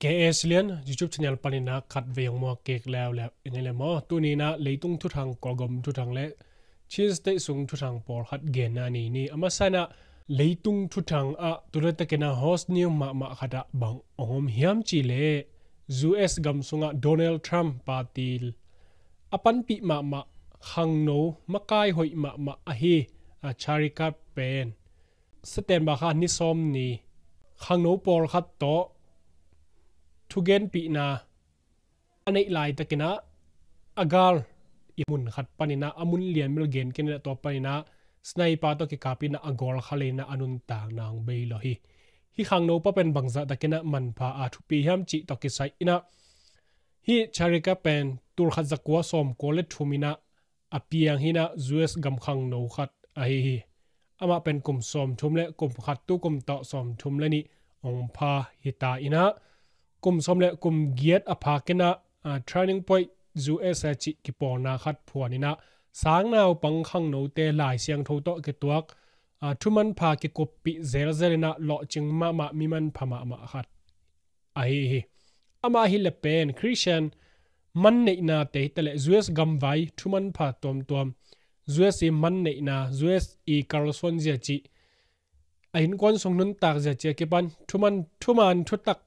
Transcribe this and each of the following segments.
KS lian YouTube channel panina khat veyong mo kek law ingele mo tunina leitung thu thang kolgom thu thang le cheese te sung thu thang por khat gen na ni amasana leitung thu thang a turata kena host new ma khata bang ohom hiam chi le US gam sunga Donald Trump party apan pi ma khang no makai hoi ma a hi a charika pen September kha ni som ni khang no por khat to thugen pi na anei lai takina agal imun khat panina amun lian mil gen ken to panina sniper to ki kapina agol khalena anun tang nang beilo hi khang no pa pen bangza takina man pha a thu pi ham chi to ki sai ina hi charika pen tur khat zakwa som kolet thumina apiang hina US gam khang no khat a hi ama pen kum som thumle kum khat tu kum to som thumle ni ong pha hita ina kum somle kum giat apha kena turning point US chi kipona khat phuanina sangnau pang khang no te lai siang tho to ke tuak thuman pha ki kopi zelzelina lo chingma ma miman phama ma khat ai ama hi le pen Christian man nei na te tele US gam vai thuman pha tom US e man nei na US e Carlson zia chi ain kon song nun tak zia che ke pan thuman thutak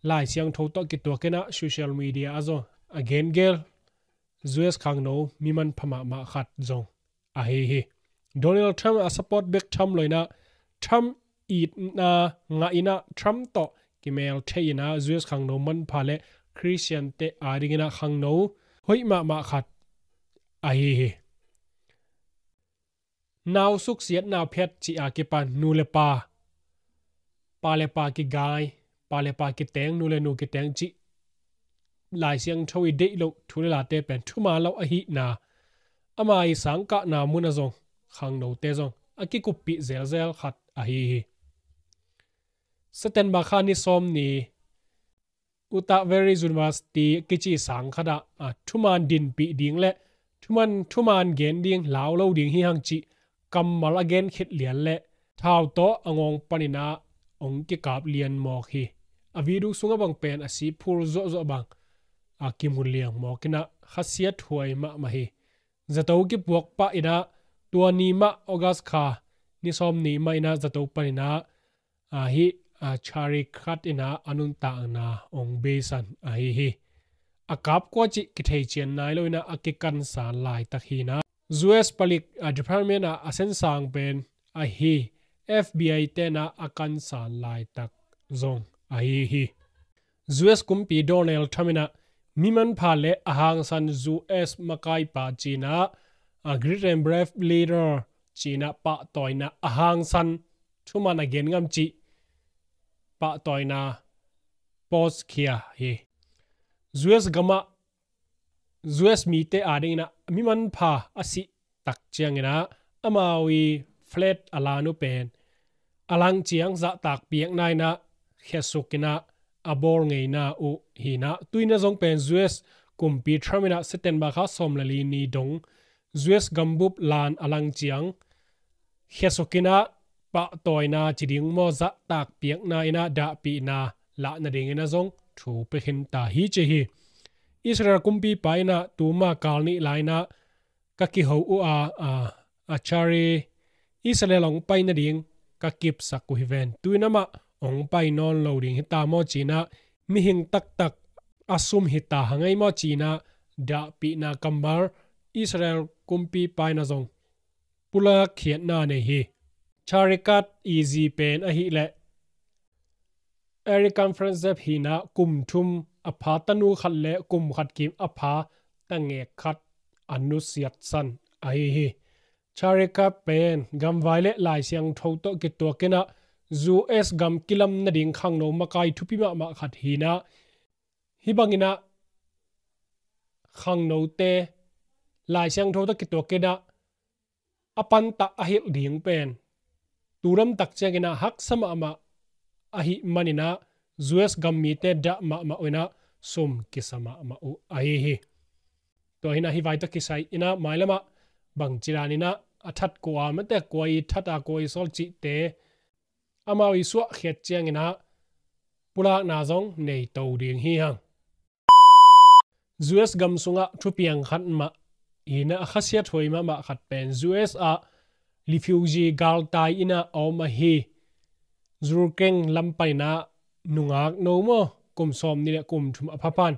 lai siang tho to ki to kena social media azo again gel US khang no miman phama ma khat zong a hi Donald Trump a support back Trump loina Trump eat na nga ina Trump to kimel theina US khang no man phale Christian te aringina khang no hoi ma khat a hi now suk siat now phet chi a ke pan nu le pa ki gai pale pa ki teng nu le nu ki teng chi lai siang thawi de lo thule la te pen thuma lo a hi na ama I sang ka na mun azong khang no te zong aki kupi zel khat a hi saten ba khani som ni uta very university kichi sang khada thuman din pi ding le thuman gen ding law lo ding hi hang chi kammal again khit lian le thau to angong panina ong ki kap lian mo khi avidu sunga bang pen asi phur zo bang akimul liang mo kina khasiat huai ma hi zato ki puak pa ina tuani ma august kha ni som ni ma ina zato panina hi chari khat ina anun ta na ong besan hi akap ko chi ki thei chen nai loina akikan san lai takhina US Palik Department asen sang pen hi FBI te na akan san lai tak zong hi US kumpi Donald Trump miman phale ahang san US makai pa china great and brave leader china pa toina ahang san thuman again ngam chi pa toina post khia hi US gama US mi te adina miman pha asi tak chiangena amawi flat alanu pen alang chiang za tak piak nai na khesukina abor ngei na u hina tuina zong pen US kumpi tramina September kha somlali ni dong US gambup lan alang chiang khesukina pa toina chiding mo za tak piak na ina da pi na la na ding ina zong thu pe hin ta hi che hi Israel kumpi paina tuma kalni laina kaki ho u a chari Israel long paina ding kakip saku hiven tuina ma ong pai non loading hita mo china mi hing tak asum hita hangai mo china da pi na kambar Israel kumpi paina zong pula khiat na ne hi charikat easy pen a hi le eri conference zep hina kum thum apha tanu khat le kum khat kim apha tange khat anusiat san ai hi charika pen gam vaile lai siang tho to ki to kena US gam kilam na ding khang no makai thupi ma khat hina hibangina khang no te lai siang tho to ki to kena apan ta ahi ding pen turam tak chegena hak sama ma ahi manina US gam mi te da ma oina sum kisama ma u ai hi to hina hi vai ta kisai ina mailama bang chiranina athat ko amate koi thata koi sol chi te amawi suwa khet chiangina pulak na zong nei to ding hi hang US gam sunga thupiang khat ma ina khasia thoi ma khat pen US a refugee gal tai ina oma hi zurkeng lampaina nungak no mo kum som ni le kum thum aphapan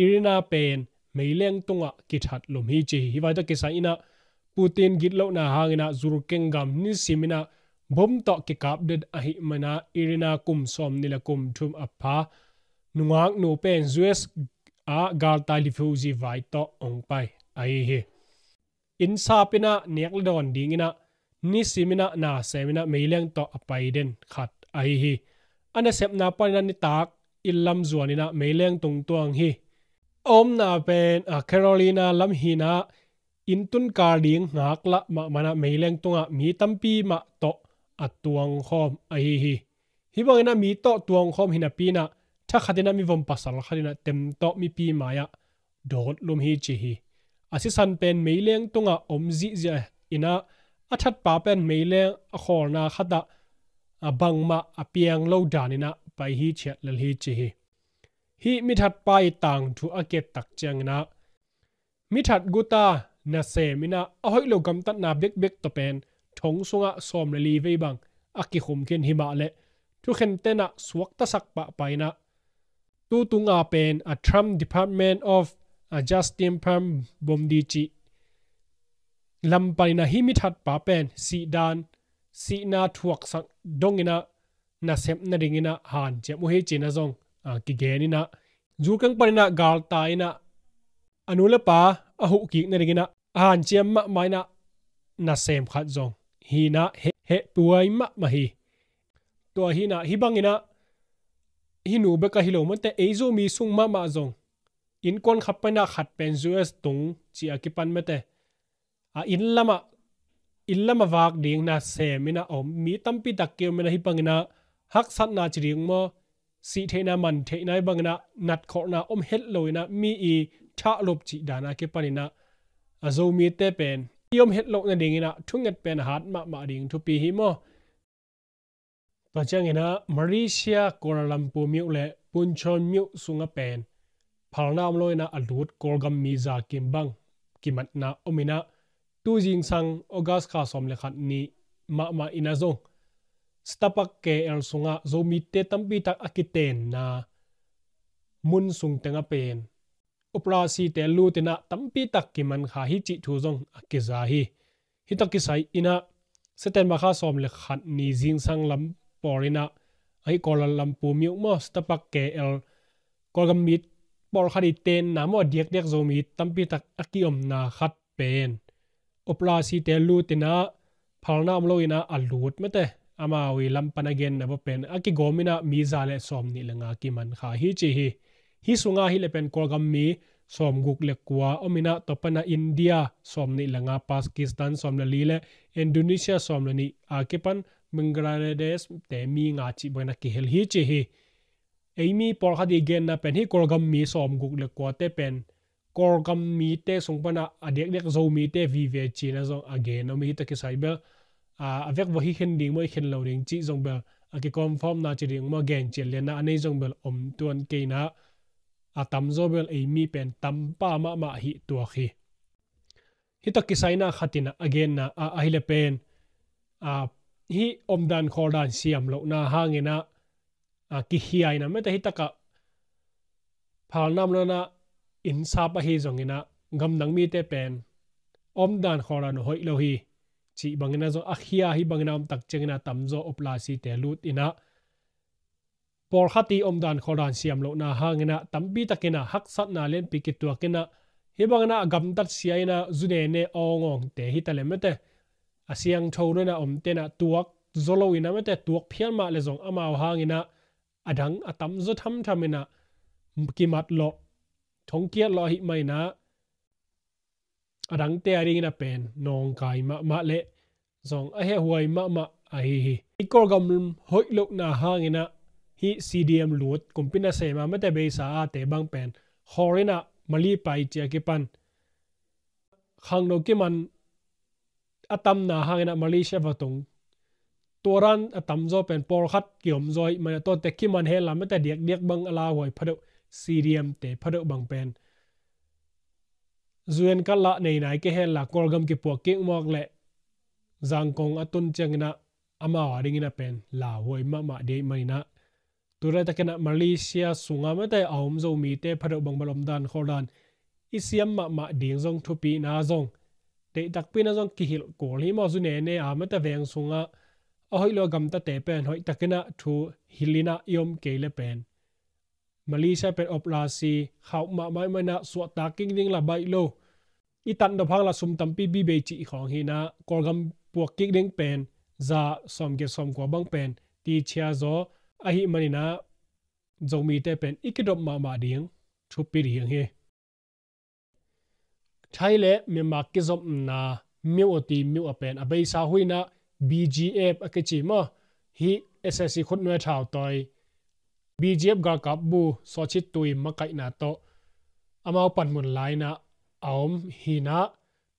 irina pen meileng tunga kithat lum hi chi hi wa ta kisa ina Putin gitlo na hangina zurkeng gam ni simina bom to ki kap det a hi mana irina kum som ni le kum thum apha nungak no pen US a gal tai refugee vai to ong pai ai hi in sapina nek don dingina ni simina na semina meileng to apai den khat ai hi ana sep na paina ni tak illam zuanina meileng tung tuang hi om na pen a Carolina lam hina intun kar ding ngak la ma mana meileng tunga mi tampi ma to atuang khom ai hi hi bangina mi to tuang khom hina pina tha khatina mi vom pasal khatina tem to mi pi maya dot lum hi chi hi asisan pen meileng tunga omzi ja ina athat pa pen meileng a khor na khata abangma apiang lo danina pai hi che lal hi chi hi mithat pai tang thu aket tak changna mithat guta na semina ahoi lo gam tat na bek to pen thong sunga som le li ve bang aki khum ken hima le thu khen tena suak ta sak pa paina tu tunga pen a Trump Department of Justice Pam bomdi chi lampaina hi mithat pa pen si dan si na thuak sak dongina na sep na ringina han che mu he china zong ki genina jukang parina gal taina anula pa ahu ki na ringina han chem ma maina na sem khat zong hi na he puai ma hi to hi na hi bangina hi nu be ka hi lo man te ezo mi sung ma zong in kon khapana khat pen US tung chi akipan mate a in lama wak ding na semina om mi tampi takke mena hi pangina hak sat na chiring mo si theina man theina bangna nat khorna om het loina mi i tha lop chi dana ke panina azo mi te pen yom het lo na dingina thunget pen hat ma ding thu pi hi mo pachangena Malaysia Kuala Lumpur mi le punchon mi sunga pen phalnam loina alut kolgam mi za kimbang kimat na omina tu jing sang August kha som le khat ni ma ina zong stapak ke el sunga zomi te tampi tak akiten na mun sung tenga pen opra si te lu tina tampi tak ki man kha hi chi thu zong akiza hi takisai ina seten ma kha som le khat ni jing sang lam porina ai Kuala Lumpur mi mo stapak ke el kolgam mit por khari ten na mo diak zomi tampi tak akiom na khat pen opla si te lu tina phalna amloina alut mate ama wi lampan again na pen aki gomina mi zale som ni lenga ki man kha hi chi hi sunga hi le pen kolgam mi som guk le kwa omina topana India som ni lenga Pakistan som le li le Indonesia som le ni akepan Bangladesh te mi nga chi boina ki hel hi chi Amy por khadi gen na pen hi kolgam mi som guk le kwa te pen kolgam mi te sungpana adek zo mi te vi ve chi na zo again no mi ta ki cyber avek wo hi khen ding mo khen lo ding chi zong bel aki confirm na chi ding mo gen chel le na anei zong bel om tuan ke na atam zo bel Amy pen tam pa ma hi tu khi hi ta ki saina khatina again na a hi le pen hi omdan khordan siam lo na hangena ki hiai na me ta hi taka phalnam lo na in sa pa hi zongina gam nang mi te pen om dan khoran hoi lo hi chi bangina zo akhia hi bangina om tak chengina tamzo opla si te lut ina por khati om dan khoran siam lo na hangina tambi takina hak sat na len pikit tuakina hi bangina gam tat siaina zune ne ongong te hi tale mete asiang thoro na om te na tuak zolo ina mete tuak phial ma le zong ama hangina adang atam zo thamina kimat lo thongkia lo hi mai na adang te ari na pen nong kai ma le zong a he huai ma a hi ikor gam hoi lo na hangina hi CDM lut kumpina se ma mate be sa te bang pen horina mali pai che ki pan khang no ki man atam na hangina Malaysia vatung toran atam zo pen por khat kiom zoi man to te ki man he lam ta diak diak bang ala hoi phado cdm te phado bang pen zuen kala nei nai ke he la kolgam ki po ki mok le zang kong atun chengna ama ringina pen la hoi ma de mai na tura ta kana Malaysia sunga ma te aum zo mi te phado bang balom dan khodan isiam ma ding zong thupi na zong te tak pi na zong ki hil ko hi mo zu ne ne a ma ta veng sunga a hoi lo gam ta te pen hoi takena thu hilina yom ke le pen Malaysia pen opla si khau ma na so ta king ding la bai lo i tan do phang la sum tam pi bi be chi khong hi na kolgam puak ki ding pen za som ge som ko bang pen ti chia zo a hi manina zomi te pen ikidop ma ding thu pi ding he thaile me ma ki zop na mi oti mi apen abai sa huina bgf akachi ma hi ssc khut noi thau toy bgf ga kap bu so chi tui ma kai na to amao pan mun lai na aum hi na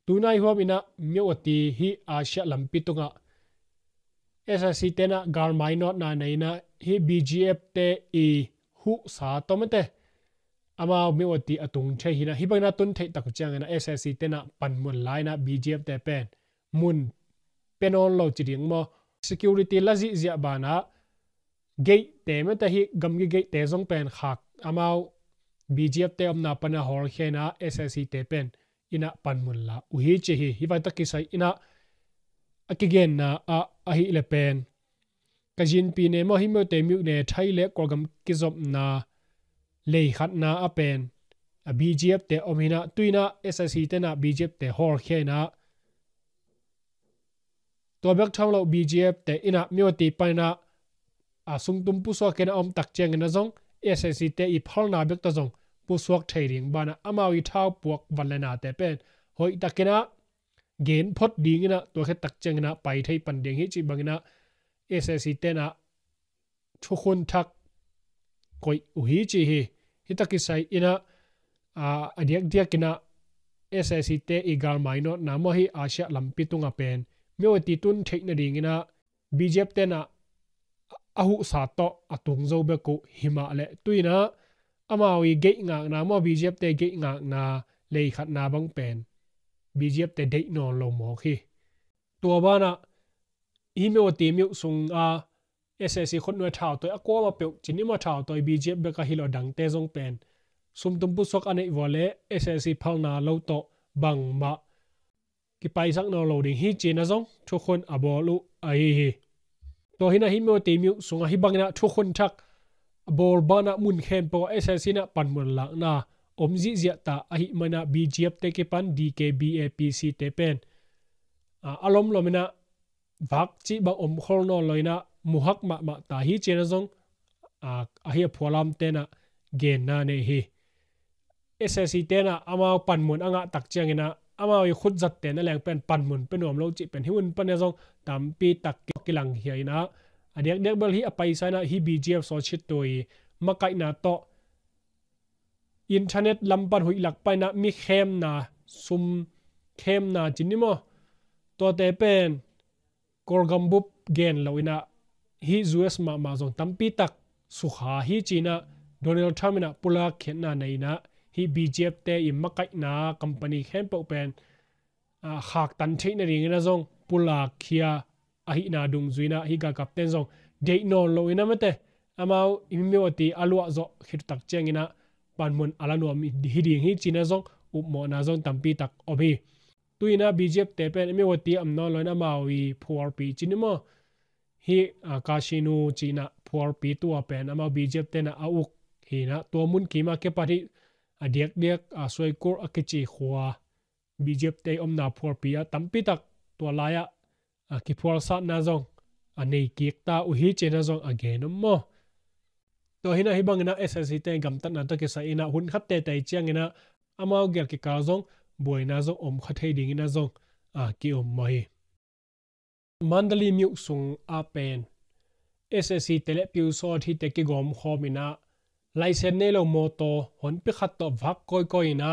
tunai hom ina mi oti hi asia lampi tunga ssc te na gar mai not na nei na hi bgf te e hu sa tomate ama mi oti atung the hina hi bangna tun thei tak chang na ssc te na pan mun lai na bgf te pen mun penon lo chi ding mo security la ji zia bana gate te ma ta hi gam gi gate te zong pen khak amao bgf te amna pana hor khena ssc te pen ina pan mun la u hi che hi vai ta ki sai ina akigen na a hi le pen kajin pi ne mo hi mo te mu ne thai le ko gam ki zop na lei khat na apen a bgf te omina tuina ssc te na bgf te hor khena to bek thang lo bgf te ina mioti paina a sungtum pu so ken om tak cheng na zong ssc te i phal na bek ta zong pu suak thei ring bana amawi thau puak balena te pen hoi takena gen phot ding ina to khe tak cheng na pai thei pan ding hi chi bangina ssc te na thu khun thak koi u hi chi hi hitaki sai ina adiak dia kina ssc te igal maino na mo hi asia lampi tunga pen meo ti tun theina ding ina bjp te na ahu sa to atung zo be ko hima le tuina amawi ge nga na mo bjp te ge nga na lei khat na bang pen bjp te dei no lo mo khi to bana email ti mi sung a ssc khot no thau to akwa ma pe chini ma thau to bjp be ka hilo dang te jong pen sum tum pu sok ane wole ssc phal na lo to bang ma ki pai sak no lo ding hi china jong thu khon abolu ai hi to hina hi mo ti mi sunga hi bangna thu khon thak bol bana mun khen po ssc na pan mun la na omji zia ta a hi mana bgf te ke pan dkbapc te pen alom lomina vak chi ba om khol no loina muhak ma ta hi chena jong a hi pholam te na gen na ne hi ssc te na ama pan mun anga tak changena ama i khut zat te na leng pen pan mun penom lo chi pen hiun pan jong tam pi tak kilang hi na adiak dek bal hi apai sa na hi bgf so chit toi makai na to internet lampan hui lak pa na mi khem na sum khem na chinimo to te pen korgambup gen loina hi us ma zong tampi tak sukha hi china Donald Trump na pula khen na nei na hi bjf te i makai na company khem po pen khak tan thei na ring na zong pula khia a hi na dung zuina hi ga kapten zong dei no loina mate amao imioti alwa zo khit tak chengina panmun alano mi hi ding hi china zong upmo na zong tampi tak obi tuina bjf te pen imioti amno loina mawi 4p chinimo hi kasinu china 4p tu pen ama bjf te na auk hi na to mun ki ma ke pari adiak diak soi kor akichi khwa bjf te omna 4p a tampi tak to laya ki phor sa na zong anei ki ta u hi chena zong again mo to hina hi bangina ssc te gam tan na to ke sa ina hun khat te te chiang ina amao gel ki ka zong boina zong om khathei ding ina zong ki om mai mandali mi sung a pen ssc tele piu so thi te ki gom khomina license ne lo moto hon pi khat to vak koi koi na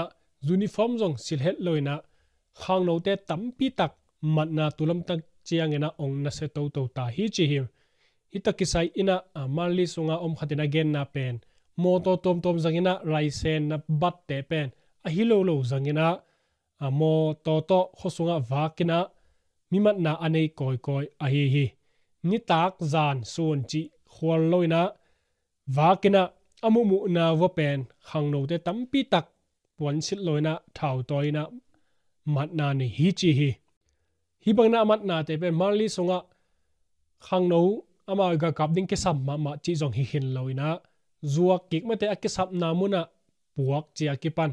uniform zong sil het loina khang no te tam pi tak mat na tulam tak chiang ina ong na se to to ta hi chi hi hitakisai ina manli sunga khatina gen na pen moto tom tom zangina raisen na bat te pen a hilo lo zangina mo to to khosunga vakina mimat na anei koi koi a hi ni tak zan sun chi khwal loina vakina amumu na wa pen khangno te tampi tak wan sit loina thau toina mat na ni hi chi hi bangna mat na te pen manli sunga khangno ama ga kap ding ke sam ma chi jong hi hin loina zuak kik mate akisap namuna puak chi akipan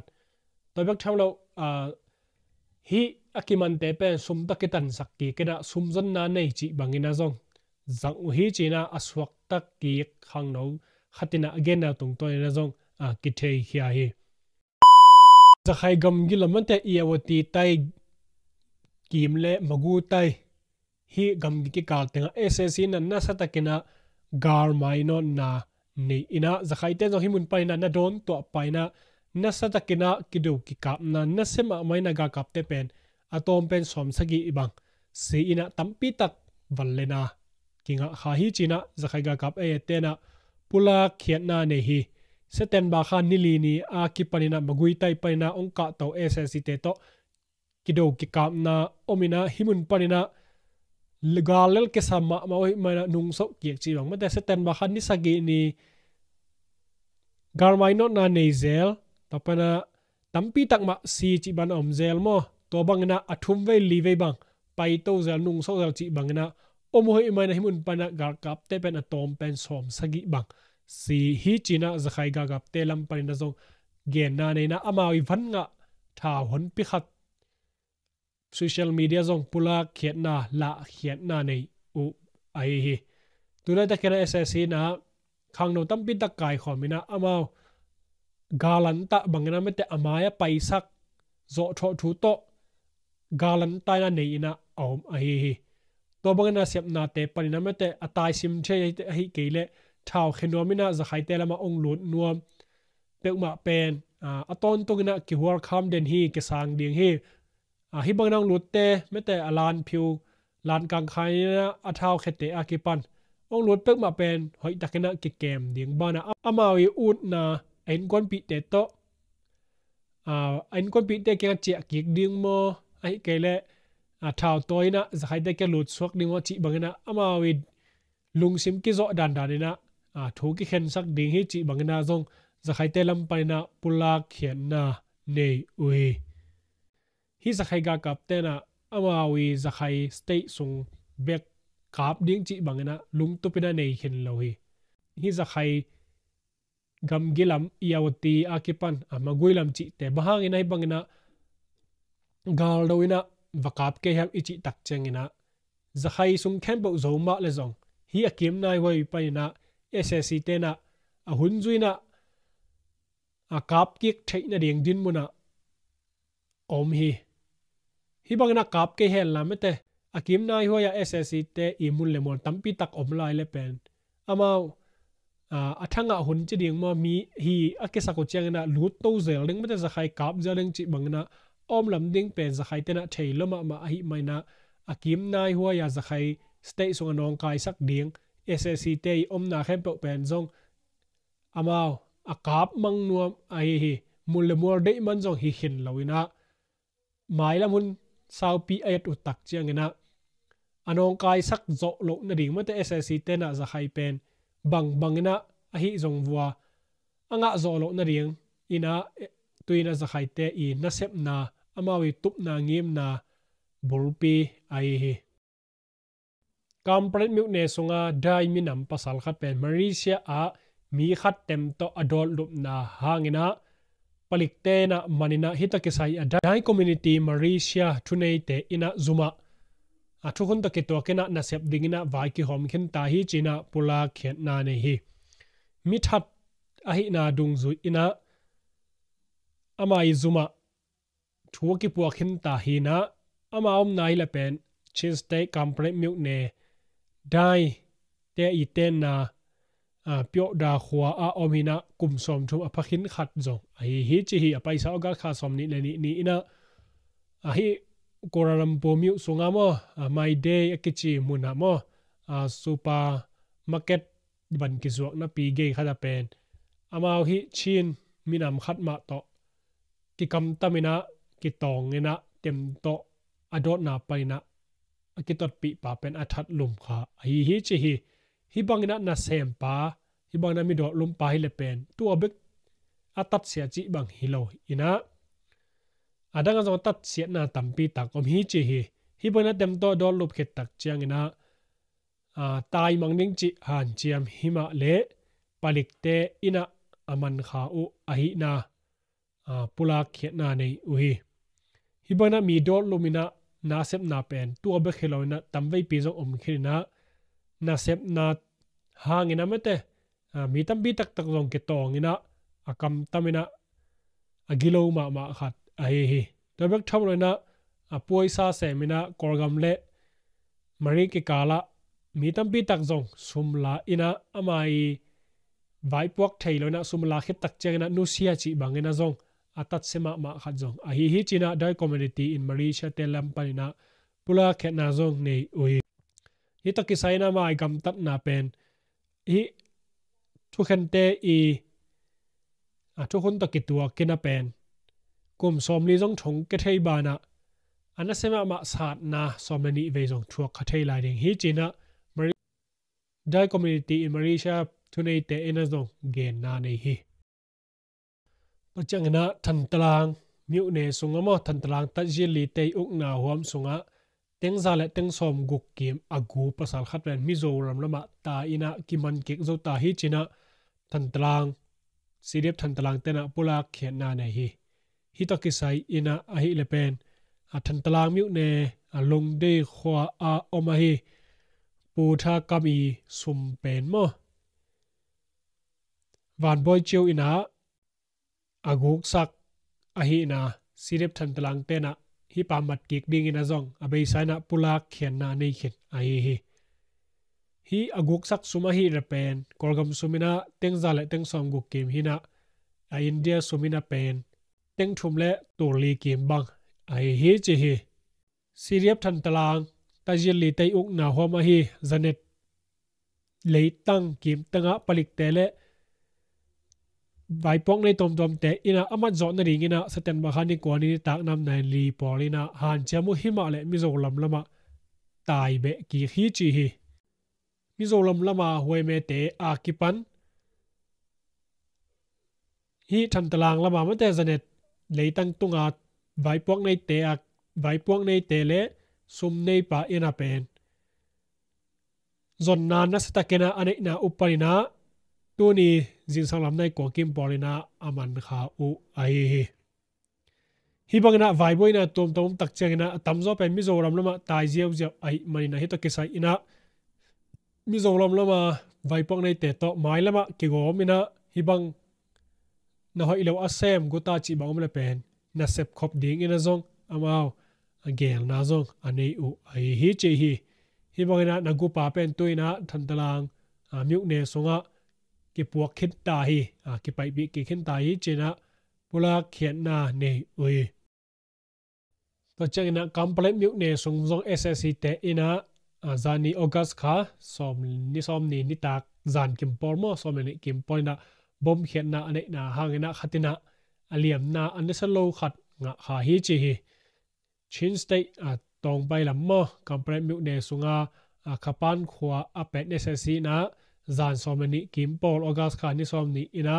toibak thamlo hi akiman te pen sum takitan sakki kena sumzon na nei chi bangina zong zang hi china aswak tak ki khangno khatina again na tung toy na zong ki thei khia hi zakhai gam gilamante iawati tai kimle magu tai hi gam ki kal tenga ssc na na satakina gar maino na ni ina zakhai te zo himun paina na don to paina na satakina kidu ki kap na na sema maina ga kap te pen atom pen som sagi ibang si ina tampi tak vallena kinga kha hi china zakhai ga kap e tena pula khiat na ne hi seten ba khan nili ni a ki panina magui tai paina ongka to ssc te to kido ki kap na omina himun panina legal ke sama ma oi mana nung so ki chi bang mate seten ba khan ni sagi ni garmaino na nei zel tapana tampi tak ma si chi ban om zel mo to bangna athum ve li ve bang pai to zel nung so zel chi bangna omoi mana himun pana gar kap te pen atom pen som sagi bang si hi china zakhai ga gap te lam panina zong gen na nei na amawi van nga tha hon pi khat social media zong pula khiat na la khiat na nei u ai hi tunai ta kena ssc na khangno tampi tak kai khomina amao galanta bangna mete amaya paisak zo tho thu to galanta na nei ina om ai hi to bangna sep na te panina mete atai sim che hi keile thau khenomina zakhai te lama ong lut nuam pekma pen aton tungina ki war kham den hi ke sang ding hi hi bangnang lutte mete alan phiu lan kang khai na athau khete akipan ong lut pek ma pen hoi takena ki kem ding bana amawi ut na en kon pi te to en kon pi te ke chi ki ding mo ai kele thau toina zakhai te ke lut suak ding mo chi bangena amawi lungsim ki zo dan danina thu ki khen sak ding hi chi bangena zong zakhai te lam paina pulak khian na nei ui hi zakhai ga kap te na amawi zakhai state sung bek kap ding chi bangena lung tu pina nei hin lo hi zakhai gam gilam iawati akipan amaguilam chi te bahang ina hi bangena gal doina vakap ke help ichi tak chengina zakhai sung khem bo zoma le zong hi akim nai hoi paina ssc te na ahun zuina akap kik theina ding din muna om hi bangna kap ke hel la mete akim nai hoya ssc te imul le mon tampi tak om lai le pen amao athanga hun chi ding mo mi hi akesa ko changna lut to zel ding mete zakhai kap zeleng chi bangna om lam ding pen zakhai te na theiloma ma hi maina akim nai hoya zakhai stay sung anong kai sak ding ssc te om na khem pe pen zong amao akap mang nuam ai hi mulle mor de man zong hi hin loina mai lamun sau pi ayat utak chiangena anong kai sak zo lo na ding mate ssc te na zakhai pen bangina a hi zong wa anga zo lo na ding ina tuina zakhai te I na sep na amawi tup na ngim na burpi ai hi kampret mu ne sunga dai minam pasal khat pen malaysia a mi khat tem to adol lup na hangina palikte na manina hitakisai adai community malaysia thunei te ina zuma athukun ta ke to kena na sep dingina vai ki hom khin ta hi china pula khet na ne hi mi that a hi na dung zu ina amai zuma thuki pu khin ta hi na ama om nai la pen chis te kampret mu ne dai te I ten na pyo da khwa a omina kum som thum a phakhin khat zo ai hi chi hi a paisa ga kha som ni le ni ina a hi Kuala Lumpur miu sunga mo my day akichi muna mo super market ban ki zuak na pi ge khada pen amao hi chin minam khat ma to ki kam tamina ki tong ina tem to adot na paina ki tot pi pa pen athat lum kha hi chi hi bangina na sem pa hi bangna mi do lum pa hi le pen tu obek atat sia chi bang hi lo ina adanga zo tat sia na tampi tak om hi chi hi bangna tem to do lup khet tak chiang ina tai mang ning chi han chiam hima le palik te ina aman kha u ahi na pula khet na nei u hi bangna mi do lumina na sep na pen tu obek heloina tamvei pi zo om khina na sep na hangina mate mi tambi tak tak zong ke tong ina akam tamina agilo ma khat hi to bek tham loina poisa se mina korgam le mari ke kala mi tambi tak zong sumla ina amai vai puak thei loina sumla khet tak chengna nusia chi bangena zong atat sema ma khat zong hi china dai community in malaysia telam panina pula khet na zong nei ui hi taki saina ma ai gam tat na pen hi thu khan te i thu hun taki tua kina pen kum som li zong thong ke thei bana ana sema ma sat na somani ve zong thuak kha thei lai ding hi china dai community in malaysia thunei te ena zong gen na nei hi pachangna than talang miu ne sungamo than talang ta jili te uk na huam sunga tengza le teng som guk kim agu pasal khatlen mizoram lama ta ina kiman kek zo ta hi china than talang sirep than talang tena pula khian na nei hi to kisai ina a hi le pen a than talang miu ne a long de khwa a oma hi pu tha kami sum pen mo van boy chiu ina aguk sak a hi na sirep than talang tena hi pa mat kik ding ina zong abei saina pula khian na nei khet ai hi aguk sak suma hi repen korgam sumina tengza le teng som guk kim hina a india sumina pen teng thum le turli kim bang ai hi chi hi siriap than talang tajil li tai uk na homa hi zanet leitang kim tanga palik tele vai pong nei tom te ina amat zo na ring ina saten ba khani ko ni tak nam nai li polina han chamu hima le mizo lam lama tai be ki hi chi hi mizo lam lama hoi me te akipan hi than talang lama ma te zanet leitang tunga vai pong nei te ak vai pong nei te le sum nei pa ina pen zon na na satakena ane na uparina tuni jin sang lam nai ko kim polina aman kha u ai hi bangna vai boina tom tom tak chengina tamzo pen mizoram lama tai jiau jiau ai manina hi to kisai ina mizoram lama vai pong nei te to mai lama ki go mina hi bang na hoi lo asem guta chi bang le pen na sep khop ding ina zong amao agel na zong anei u ai hi che hi bangina na gu pa pen tuina thantalang miu ne songa ki puak khit ta hi ki pai bi ki khin ta hi chena pula khian na nei ui to chengna complete miu ne sung zong ssc te ina zani august kha som ni ni tak zan kim por mo som ni kim poina bom khian na ane na hangena khatina aliam na anesalo khat nga kha hi chi hi chin state tong bai lam mo complete miu ne sunga khapan khwa apet ssc na zan somani kim pol august kha ni som ni ina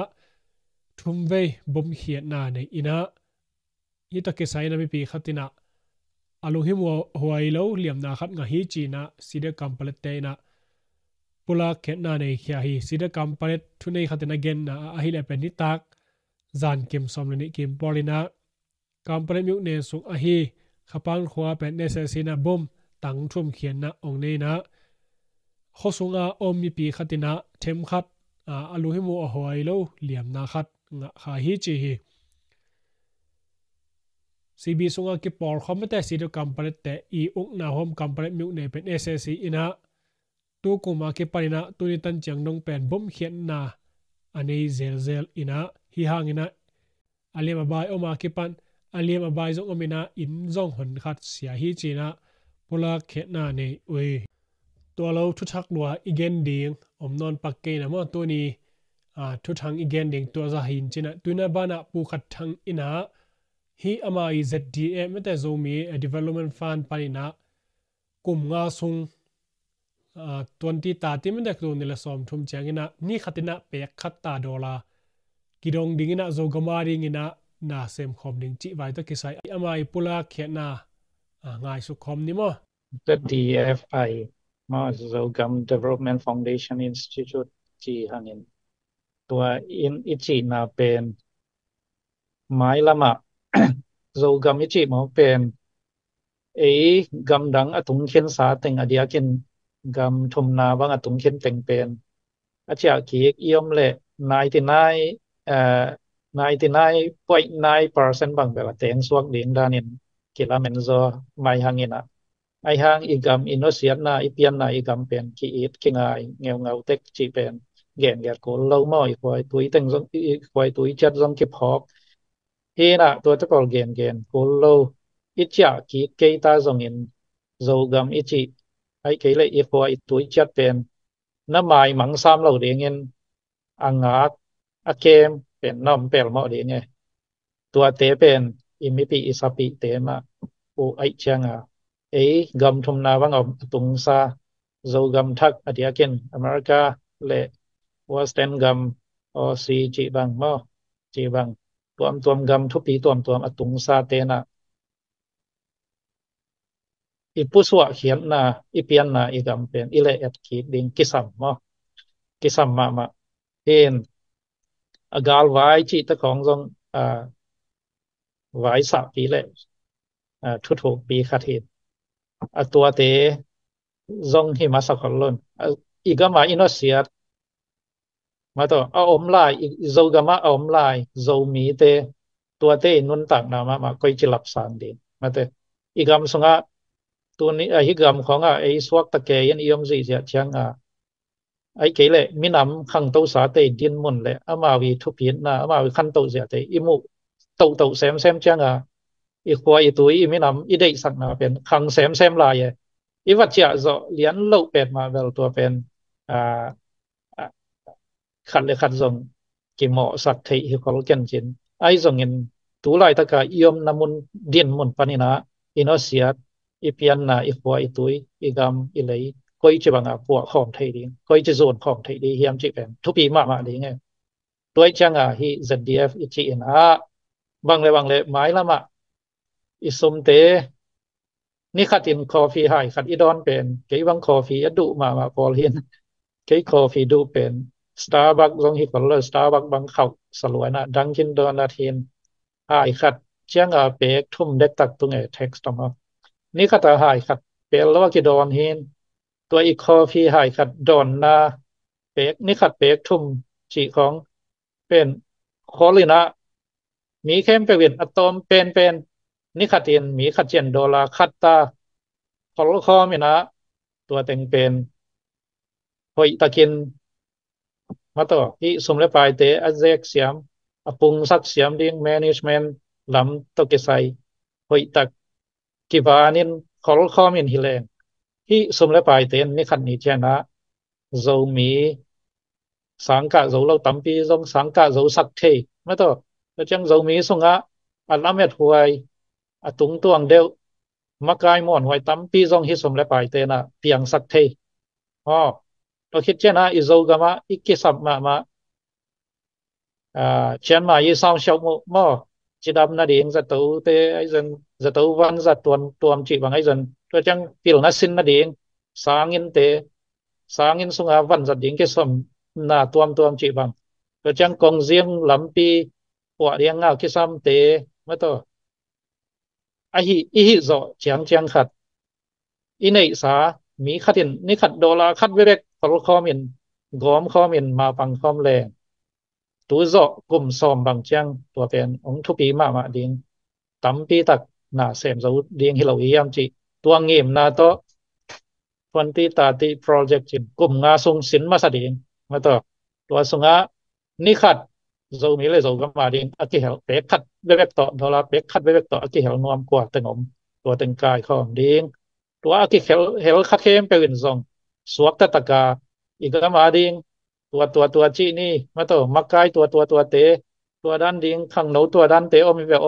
thumve bom khiat na nei ina hi to ke sai na mi pi khatina alu hi mo huai lo liam na khat nga hi china sida complete na pula khet na nei khia hi sida complete thunei khatina gen na a hi le pen ni tak zan kim somani kim polina complete miu ne su a hi khapan khwa pen ne se sina bom tang thum khian na ong nei na khosunga om mi pi khatina them khat alu hi mo hoi lo liam na khat nga kha hi chi hi cb sunga ki por khomte sido complete te I uk na hom complete miu ne pen ssc ina tu kuma ke parina tuni tan chang nong pen bom khian na anei zel ina hi hangina alema bai oma ki pan aliam abai zong amina in zong hon khat sia hi china pola khena nei oi to lo thu thak lua igen ding omnon pakke na mo to ni thu thang igen ding to za hin china tuina bana pu khat thang ina hi ama I ZDA mete zomi development fund panina kum nga sung 20 ta tim dak do nila som thum changina ni khatina pek khatta dola kidong dingina zo gamari ngina na sem khom ding chi vai to kisai amai pula khena ngai su khom ni mo the DFI mo Zogam Development Foundation Institute chi hangin tua in ichi na pen mai lama Zogam ichi mo pen gam dang atung khen sa teng adiakin gam thum na bang atung khen teng pen achia ki iom le 99 99.9% bang bela teng suak ding danin kila menzo mai hangina ai hang igam inosian na ipian na igam pen ki it kingai ngeu ngau tek chi pen gen get ko lo mo I kwai tui teng zong I kwai tui chat zong ki phok he na to ta kol gen ko lo itcha ki ke ta zong in zo gam ichi ai ke le I kwai tui chat pen na mai mang sam lo ding in angak a kem pen nom pel mo ding e tua te pen imipi isapi te ma o ai changa gam thum na wang om tung sa zo gam thak adiakin America le Western gam o si chi bang mo chi bang tuam gam thu pi tuam atung sa te na ipuswa khian na ipian na igam pen ile et ki ding kisam mo kisam ma pen agal vai chi ta khong zong vai sa pi le thu thu pi khat hin tua te zong hi ma sa kholon igama inosiat ma to a om lai zo gama a om lai zo mi te tua te nun tak na ma koi chilap sang din ma te igam sunga tu ni hi gam khong ai swak ta ke yan iom zi sia chang ai ke le minam khang to sa te din mun le ama wi thu pin na ama wi khan to sia te imu to sem chang I khwa I tui I minam I dei sak na pen khang sem la ye I wat chia zo lian lo pet ma vel tua pen khat le khat zong ki mo sak thei hi khol ken chin ai zong in tu lai ta ka iom namun din mun panina inosiat I pian na I khwa I tui I gam I lei koi che banga pu khom thei ding koi che zon khom thei di hiam chi pen thu pi ma ding e toi changa hi ZDF I chi in bang le mai lama I sum teนี่ขัดอินคอฟีหายขัดอีดอนเป็นเกี่ยวังคอฟีดุมาพอเลียนเกี่ยคอฟีดูเป็นสตาร์บัคซองฮิคอลเลอร์สตาร์บัคบังเขาสลวยนะดังกินโดนาทีนหายขัดเชียงเปกทุ่มเด็กตักตรงเท็กซ์ตรงนี่ขัดหายขัดเป็นแล้วว่ากิดอนเฮนตัวอีคอฟีหายขัดดอนนาเปกนี่ขัดเปกทุ่มจีของเป็นคอลินะมีเข้มเปลี่ยนอะตอมเป็นนี่ขัดเตียนมีขัดเจียนดอลลาร์ขัดตาพอลคอมีนะตัวเต็งเป็นหอยตะกินมาต่อที่สมเลปลายเตะอาเจกเสียมอปุงสักเสียมดิ้งแมネจเมนต์ลำตกเกษยหอยตะกิบานินพอลคอมีนฮิเลนที่สมเลปลายเตนนี่ขัดนี้เจนะโจมีสังกะโจเราตั้มปีจงสังกะโจสักเทมาต่อแล้วจังโจมีสงะอัลลัมเมตหวยตุงตวงเดียวมากายมอนหวยตั้มปีจงฮิสมเลปลายเตนะเพียงสักเทเราคิดเช่นอิโซกามะอิกิสับมาเช่นมาอีสาวชาวมอจีดำนาดีงจะตัวเตไอเซนจะตัววันจะตัวมจีบางไอเซนตัวจังพิลนัสินนาดีงสางอินเตสางอินสุงาวันจะดีงกิสมนาตัวมจีบางตัวจังกงเซียงลำปีปวดเรียงเงากิสัมเตมาตัวไอฮิโซจังขัดอินเอสามีขัดอินนี่ขัดดอลลาร์ขัดเวเรกพอลคอมินกอมคอมินมาปังคอมแรงตัวโซกลุ่มซอมบางจังตัวเป็นองทุปีมาดิงตั้มปีตักหน้าเสมสูดิงฮิโลอียมจีตัวเงียมนาโต2030 project จินกลุ่มงาทรงสินมาสดิงมาต่อตัวสงะนี่ขัดโซมีเลยโซก็มาดิงอากิเฮลเปขัด เวกต่อดอลลาร์เป็กคัดเวกต่อกี่เหลนวมกว่าตึงอมตัวตึงกายของดิ้งตัวกี่เหลคัดเข้มไปวินซองสวกตะตะกาอีกก็มาดิ้งตัวจีนี่มาตัวมักกายตัวเตตัวด้านดิ้งข้างโน้ตัวด้านเตอมีแบบ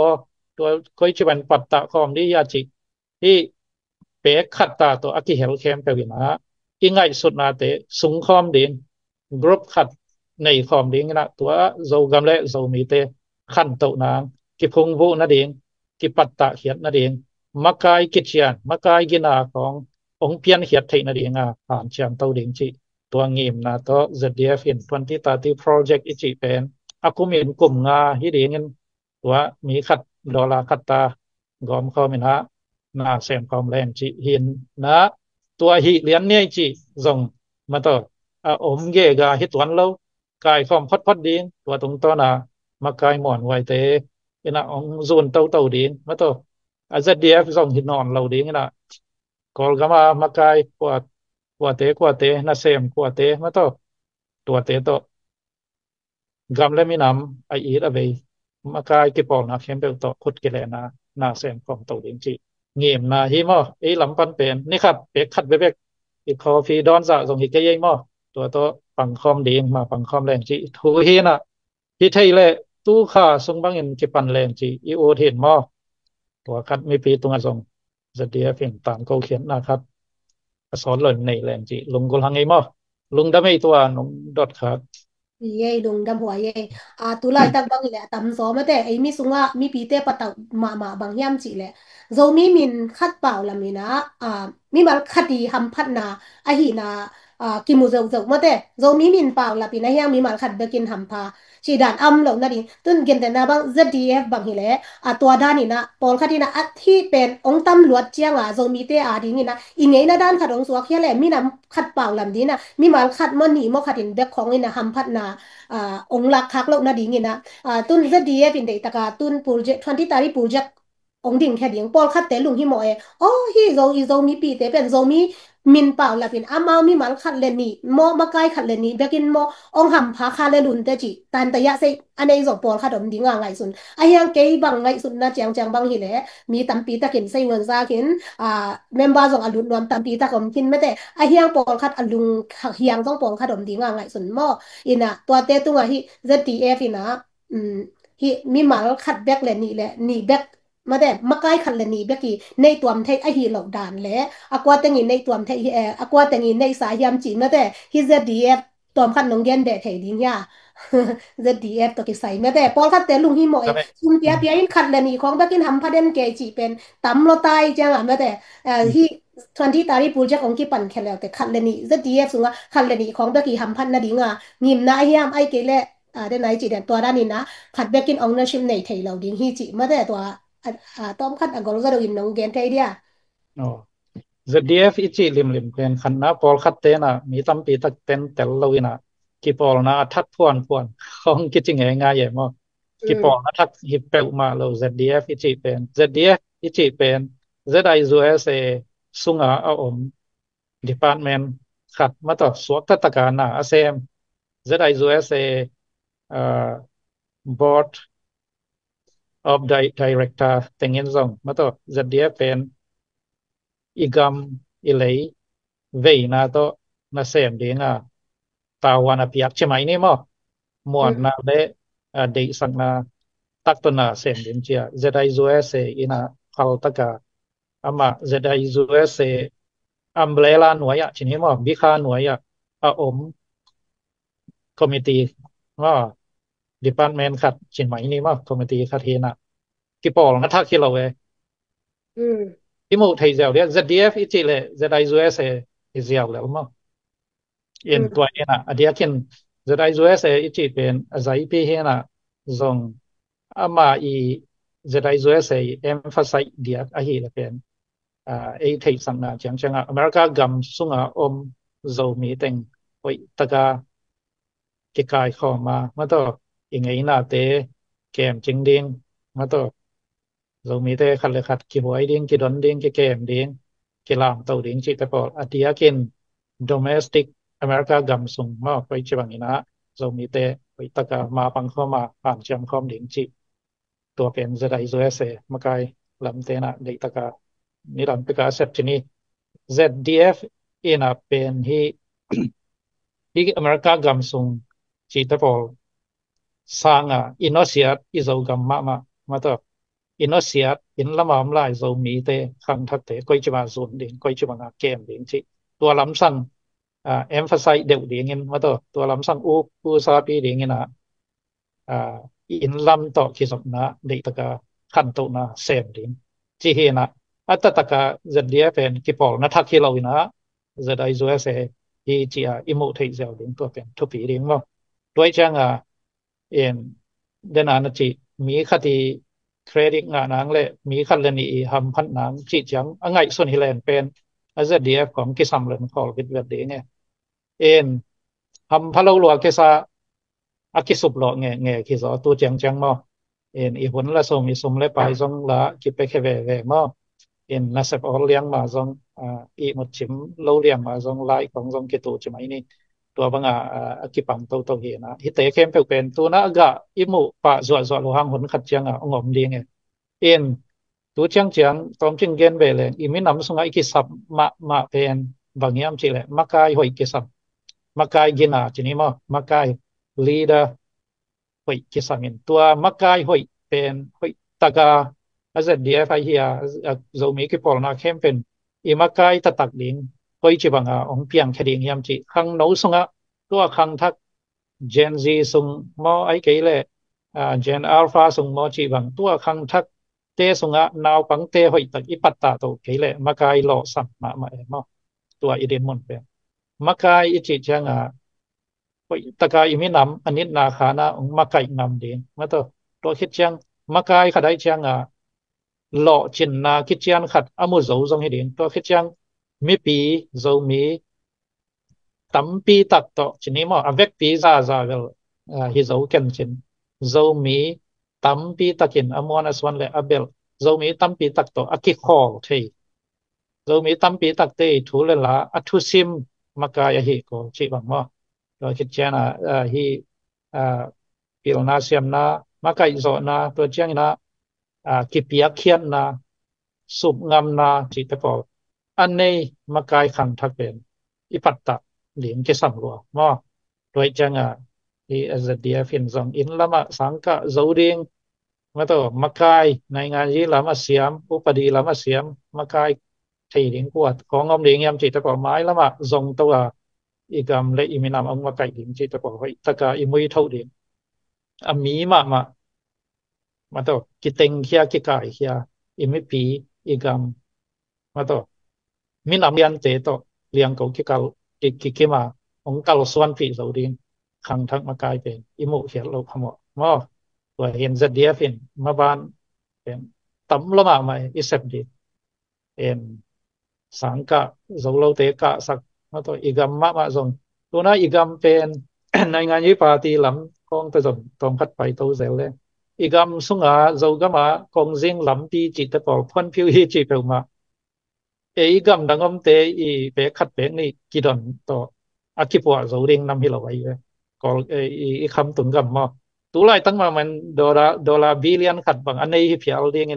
ตัวคอยชิบันปัตตะคอมดียาจิที่เป็กขัดตาตัวกี่เหลเข้มไปวินนะอีง่ายสุดนาเตสุงคอมดิ้งกรุ๊ปขัดในคอมดิ้งนะตัวโจกำเล่โจมีเตขันโตนาง กิพงวุนั่นเองกิปัตตะเขียนนั่นเองมักกายกิจเชียนมักกายกินาขององค์เพียนเขียนไทยนั่นเองผ่านเชียงเต้าเดงจีตัวเงียมนะตัว ZDF in 2030 project อีจีเป็นอากุมีกลุ่มงาฮิดีเงินตัวมีขัดดอลลาร์ขัดตากอมเขามินะนาเสียงความแรงจีหินนะตัวหิเลียนเนี่ยจีส่งมาต่ออมเกกาฮิตวันแล้วกายความพอดดีตัวตรงตัวนะมากายหมอนไวเต ina ong zon tau ding mato azadf zong hinon lo ding ina kol gama makai kwate na sem kwate mato tua te to gam le minam ai ir ave makai ki pol na khem pe to khut ke le na sem kom to ding chi ngiem na hi mo e lam pan pen ni khat pe khat be bek i kho phi don za zong hi ke yei mo tua to pang khom ding ma pang khom leng chi thu hi na hi thei le tu kha sung bang in ki pan leng chi i o thin mo ตัวคัดไม่ปีตรงส่งจะเดียเพียงตามเขาเขียนนะครับสอนหล่นในแรงจีลุงก็ลังไงมั้งลุงได้ไม่ตัวน้องดอทครับ ye dong dam hua ye tulai tak bang le tam zo ma te ai mi sunga mi pi te pata ma bang hiam chi le zo mi min khat pau la mi na mi mal khati ham phat na a hi na ki mu zo zo ma te zo mi min pau la pi na hiam mi mal khat be kin ham pha chi dan am lo na di tun gen te na bang zdf bang hi leตัวด้านนี่นะปอลคดีนะที่เป็นองค์ตำรวจเจียงโจมีเตอาดีนี่นะอีเงยนะด้านขัดองสวกเฮียแหละมีน้ำขัดเปล่าลำดีนะมีมาขัดมันหนีมาขัดอินเบกของนี่นะฮัมพัดนะองค์หลักคักโลกนะดีนี่นะตุนจะดีเป็นเด็กตะกาตุนปูเจทันที่ตารีปูเจองดิ่งแค่ดิ่งปอลคัดแต่ลุงฮิโมเอโอ้ฮีโจมีปีเตเป็นโจมีมินเปล่าละเป็นอามามีมันขัดเลนี่มอมาไกลขัดเลนี่เบกินมอองหำพาคาเลลุนเตจิตันตะยะเซอันนี้จบปอลขัดดมดิ่งว่าไงสุน ไอ้ยังเกย์บางไงสุดนะจังบางทีแหละมีตัมปีตะกินใส่เงินซากินเมมเบอร์ของอลุนรวมตัมปีตะกอมกินไม่แต่ไอ้ยังปอนคัดอลุงเฮียงต้องปอนคัดอมดีง่ายสุดหม้ออินะตัวเตตัวที่ ZDF อินะอืมที่มีหมาคัดแบกเลยนี่แหละนี่แบกมาแต่มาใกล้ขัดเลยนี่แบกกี่ในตัวมเทไอฮีหลอกด่านแหละอากวาแตงินในตัวมเทอากวาแตงินในสายยามจีมาแต่ที่ ZDF ตัวมคัดน้องเย็นเด็ดเฮดิ้งยา ZDF ตัวกิใส่แม้แต่ปอลคัดแต่ลุงฮิโมเอซุนเปียอินคัดเลยนี่ของบักกินทำพัดเด่นเกจีเป็นตำโลตายจังอ่ะแม้แต่ที่ทวนที่ตารีปูจะของกี่ปั่นแค่แล้วแต่คัดเลยนี่ ZDF สุงว่าคัดเลยนี่ของบักกี้ทำพันนาดิงอ่ะงิมนะไอ้ยามไอ้เกลเล่เดนไหนจีเด่นตัวด้านนี้นะคัดบักกินองเนอร์ชิมในไทยเราดิงฮีจีแม้แต่ตัวต้อมคัดกอลก็ดูอินน้องเกนไทยเดียอ๋อ ZDF อีจีลิมเป็นขันนะปอลคัดเตนะมีตัมปีตักเต็นแต่ละวินะกี่ปอลนะทัดพวนของกิจงง่ายใหญ่มากกี่ปอลนะทักฮิปเปลมาเรา ZDF อีจีเป็น ZDF อีจีเป็น ZIUSA สุงอาอม Department ขัดมาต่อสวกตะการนะอาเซม ZIUSA เอ่อ Board of Director แต่เงินส่งมาต่อ ZDF เป็น igam ilay vei na to na sem ding tawan apiak chimai ni mo muan na le de sang na tak to na sem ding chia zedai zue se ina khal taka ama zedai zue se umbrella nuaya chini mo bikha nuaya om committee mo department khat chimai ni mo committee khat hina ki pol na thak ki lo we อืม ที่มูไทยเจ้าเดีย ZDF อีจีเลย ZIUSA อีเจ้าแล้วมั้งเอ็นตัวเองนะอดีตเช่น ZIUSA อีจีเป็นใจพี่เห็นนะทรงอามาอี ZIUSA emphasize เดียอาฮีละเป็นไอ้ไทยสังนะจังอเมริกากำสุงอมโจมีเต็งไว้ตะกาเกกายเข้ามาต่อยังไงน่าเตะเกมจริงดิงมาต่อ rồi mi te khát le khát ki boy ding ki don ding ki kem ding ki lam tau ding chi te pol atia kin domestic America gam sung ma pai chi bang ina rồi mi te pai taka ma pang kho ma pan cham khom ding chi ตัวเป็นจะได้ช่วยเสมาไกลลำเตนะเด็กตะกานี่ลำไปกาเสพชนี ZDF อินะเป็นที่อเมริกากำสุงจีตะพอสร้างอินโนเซียตอิโซกำมาตัวอินโนเซียตอินละมามลายโซมีเตขังทักเตก้อยจะมาส่วนเด่งก้อยจะมาเกมเด่งจีตัวลำสั่งemphasize เดี่ยวเด่งเงินมาตัวลำสั่งอูซาปีเด่งเงินอินลำต่อคิดสมนะเด็กตะกาขันตุนะเซมเด่งจีเฮนะอัตตะกา ZDF เป็นกิปอลนะทักที่เราอินะจะได้ช่วยเสที่จีอิโมเทเซลเด่งตัวเป็นทุกปีเด่งมั้งด้วยจังเอ็นเดนานจีมีคดีเครดิตงานนังเลยมีคันเลนีทำพันนังจีจังอังไงส่วนฮิเลนเป็นZDF ของกิสัมเลนคอลกิดเวดเดงเอ็นทำพะโลลัวกิซาอากิสุบหลอเงกิซอตัวจังมั้งเอ็นอีหุ่นละส่งอีสมเลยไปส่งละกิไปแค่เวมั้งเอ็นนัสเซปออลเลี้ยงมาส่งอีหมดชิมโลเลี้ยงมาส่งไลของส่งกิตูจะไหมนี่ตัวบางกิปังตัวเห็นฮิตเตเข้มเป็นตัวน่ะก็อิมุปะสวดลูหังหุ่นขัดจังงอมดีเงี้ยเอ็นตัวจังตอมจึงเกณฑ์ไปเลยอีมินำส่งไอ้กิสับมาเป็นบางอย่างจีเลยมากายหอยกิสับมากายกินจีนี่มั้งมากายลีดาหอยกิสับมินตัวมากายหอยเป็นหอยตะกาZDF เฮียเรามีกี่ปอลนะเข้มเป็นอีมากายตะตักดิ่งหอยจีบังองเพียงแค่ดิ่งยามจีข้างโน้ส่งตัวข้างทัก Gen Z ส่งมอไอ้กี่เลยGen Alpha ส่งมอจีบังตัวข้างทักเตส่งนาวปังเตหอยตักอีปัตตาตัวกี่เลยมากายหล่อสัมมาเนาะตัวอีเดนมอนเป็นมากายอีจีจังหอยตะกาอีมินำอันนี้นาขานะองมากายนำดิ่งมาตัวคิดจังมากายขดายจังหล่อจินนาคิดจังขัดอมุโซซงให้ดิ่งตัวคิดจังมีปีโซมีตั้มปีตักโตชนิดมั้งavecปีซาเวลฮิโซเคนชินโซมีตั้มปีตักินอมวนัสวันเลอเบลโซมีตั้มปีตักโตอากิคอลเทโซมีตั้มปีตักเตทูเลละอัทุซิมมากายฮิโกชิบังมั้งเราคิดเจนะฮิพิลนาเซียมนะมากายโซนะตัวเจียงนะกิปิยาเคียนนะสุบงามนะจิตเปออันนี้มากายขังทักเป็นอิปัตตะเหลียงจะสัมรัวมั้งโดยจังที่ZDF ฟินซองอินละมาสังกะโซดิงมาตัวมากายในงานนี้ละมาเสียมอุปดีละมาเสียมมากายที่เหลียงปวดของอมเหลียงยามจิตเปอไม้ละมาทรงตัวอีกำเลยอิมินามองมากายเหลียงจิตเปอไว้ตะกาอิมุยเท่าเหลียงมีมาตัวกิเต็งเขียกิกายเขียอิมิปีอีกำมาตัวมินามยันเตโตเลียงเขากิกากิมาองกาลส่วนปีโซดิงขังทักมากายเป็นอิมุเขียโลขโมมั้งตัวเห็นZDFฟินมาบ้านเป็นตั้มละมาไม่อิเซปดีเป็นสังกะโซโลเตกะสักมาตัวอีกำมาส่งตัวนั้นอีกำเป็น ในงานยี่ปาร์ตี้ลำกองตัวส่งตรงพัดไปตัวเซลเลยอีกำสุงโซกมากองซิงลำปีจิตตะปอพันผิวฮีจิเปลมาอีกำดังอมเตอีเปขัดเปนี่กิดอนต่ออากิปัวโซดิงนำให้เราไว้เลยก็อีคำตุนกำมาตัวไรตั้งมามันดอลลาร์บิลเลียนขัดบางอันนี้เพียงเรียง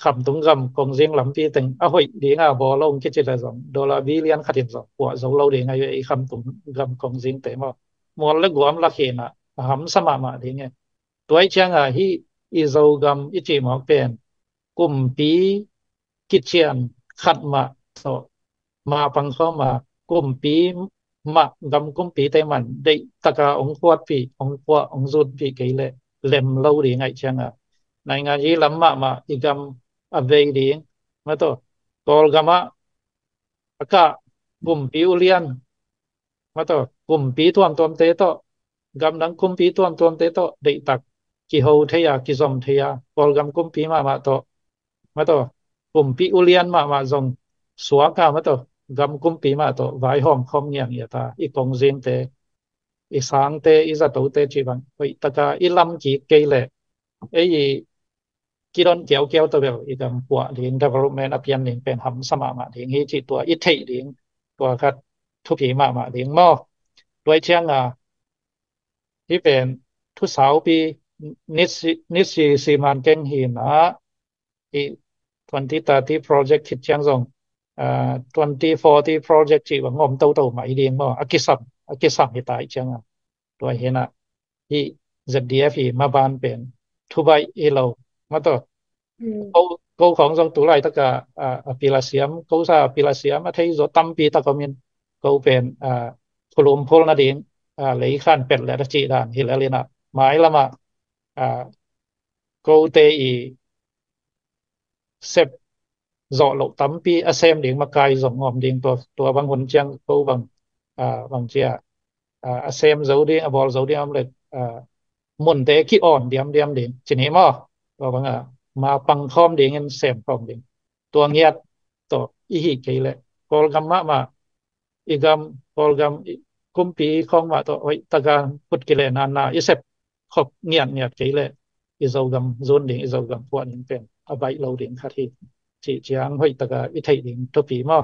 คำตุนกำกองซิงลำปีตึงอ้าวเดียงบอลงคิดจะได้สองดอลลาร์บิลเลียนขัดเห็นสองปัวโซเราเดียงอีคำตุนกำกองซิงเตะมามอลเล็กกว่าลักเห็นหำสมาเดียงตัวไอ้เชียงฮีอีโซกำอีจีหมอกเป็นกลุ่มปีกิจเชียนขัดมาโตมาปังเข้ามากลุ่มปีมากำกลุ่มปีแต่มันได้ตะกาองควดปีองควองสุดปีกี่เลยเล่มเล่าดีไงเชียงในงานนี้ลำมาอีกำอเวดีมาโตกอลกามกะกลุ่มปีอุเลียนมาโตกลุ่มปีทวมเตโตกำลังกลุ่มปีทวมเตโตได้ตักกิโฮเทียกิซอมเทียกอลกำกลุ่มปีมาโตมาโตกลุ่มปีอุเลียนมาส่งสวากามาโตกำกลุ่มปีมาโตไว้หอมคอมเงียงเยตาอีกองเซนเตอีสางเตอีจัตโตเตจีบังไปตะกาอีลำจีเกเลไอ้กิดอนเกี่ยวตัวเบลอีกำปัวเลี้ยง development อภิญญ์เป็นหำสมาเลี้ยงฮีจีตัวอิเทเลี้ยงตัวคัดทุพีมาเลี้ยงหม้อด้วยเชียงที่เป็นทุสาวปี นิสิสีมันเก่งหินอี2030 project คิดจังซง2040 project จีว่างอมเต่ามาอีเดียงบ่อากิสัมหิตายจังตัวเห็นที่ ZDF มาบานเป็นทุบายเอโลมาต่อเขาของซงตุไลตะกะปิลาเซียมเขาซาปิลาเซียมมาที่โจตัมปีตะกมินเขาเป็นพลุมพลนาดิงเลยขันเป็ดและตะจีดานฮิลเลนะหมายละมาเขาเตอีเซปdọ lộ tắm pi xem điện mà cài dòng ngòm điện tua băng hồn chiang câu bằng chia xem dấu đi bol dấu đi âm lịch muôn tế khi ổn điểm điểm điện chỉ niệm và bằng mà bằng khom điện em xem khom điện tua nghiệt to ý hị cái lệ col gam mà igam col gam kumpi khom mà to oi tagan put cái lệ na isep khop nghiệt nghiệt cái lệ dấu gam zone điện dấu gam phụ điện pen bay lâu điện khát hi chỉ chiang hoi taka i thei ding to pi mo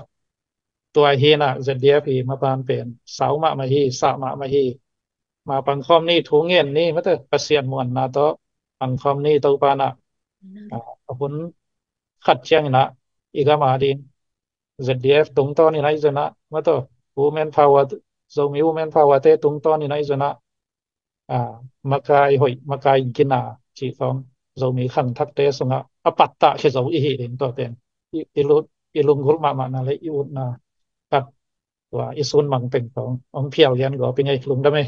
tua hi na ZDF ma ban pen sau ma hi sa ma hi ma pang khom ni thu ngien ni ma ta pasien mon na to pang khom ni to pa na hun khat chiang na iga ma ding ZDF tung to ni nai zana ma to women power zo mi women power te tung to ni nai zana makai kina chỉ phong zo mi khăn thắt te sunga apatta ke zo i hi ding to ten ilung gul ma na le i un na kat wa isun mang peng tong ong phiao lian go pe ngai lung da me